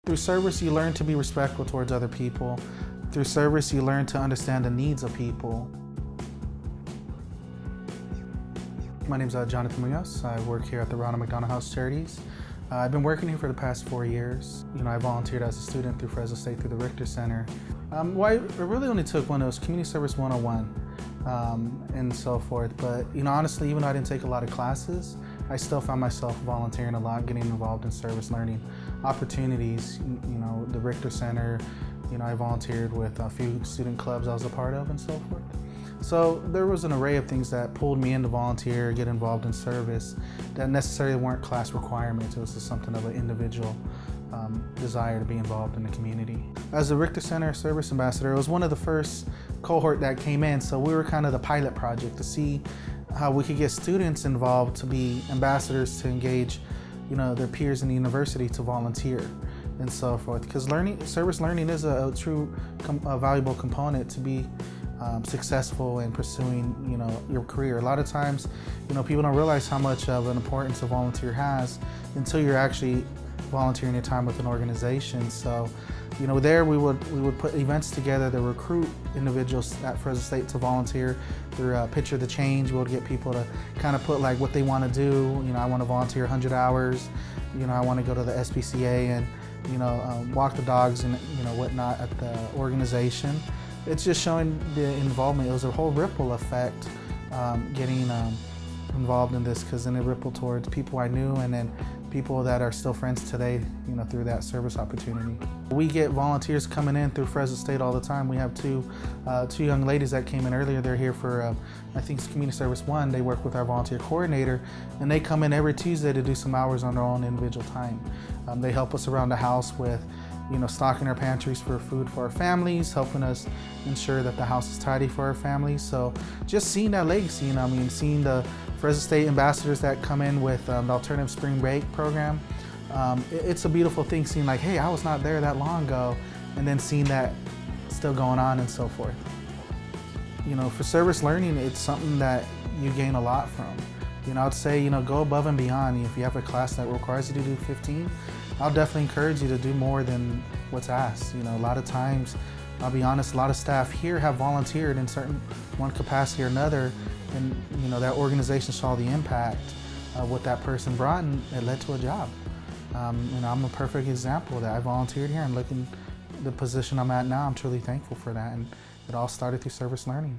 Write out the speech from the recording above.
Through service, you learn to be respectful towards other people. Through service, you learn to understand the needs of people. My name is Jonathon Munoz. I work here at the Ronald McDonald House Charities. I've been working here for the past 4 years. I volunteered as a student through Fresno State through the Richter Center. It really only took one. It was Community Service 101 and so forth. But honestly, even though I didn't take a lot of classes, I still found myself volunteering a lot, getting involved in service learning opportunities. The Richter Center. I volunteered with a few student clubs I was a part of and so forth. So there was an array of things that pulled me in to volunteer, get involved in service that necessarily weren't class requirements. It was just something of an individual desire to be involved in the community. As the Richter Center Service Ambassador, it was one of the first cohort that came in, so we were kind of the pilot project to see how we could get students involved to be ambassadors to engage their peers in the university to volunteer and so forth. Because service learning is a true valuable component to be successful in pursuing your career. A lot of times people don't realize how much of an importance a volunteer has until you're actually volunteering your time with an organization. So there we would put events together to recruit individuals at Fresno State to volunteer through Picture the Change. We would get people to kind of put like what they want to do. I want to volunteer 100 hours. I want to go to the SPCA and walk the dogs and whatnot at the organization. It's just showing the involvement. It was a whole ripple effect getting involved in this, because then it rippled towards people I knew and then people that are still friends today, through that service opportunity. We get volunteers coming in through Fresno State all the time. We have two young ladies that came in earlier. They're here for, I think it's Community Service 1. They work with our volunteer coordinator, and they come in every Tuesday to do some hours on their own individual time. They help us around the house with stocking our pantries for food for our families, helping us ensure that the house is tidy for our families. So just seeing that legacy, seeing the Fresno State ambassadors that come in with the Alternative Spring Break program, it's a beautiful thing seeing like, hey, I was not there that long ago, and then seeing that still going on and so forth. For service learning, it's something that you gain a lot from. I'd say, go above and beyond. If you have a class that requires you to do 15, I'll definitely encourage you to do more than what's asked. A lot of times, I'll be honest, a lot of staff here have volunteered in one capacity or another, and that organization saw the impact of what that person brought, and it led to a job. I'm a perfect example of that. I volunteered here, and looking at the position I'm at now, I'm truly thankful for that, and it all started through service learning.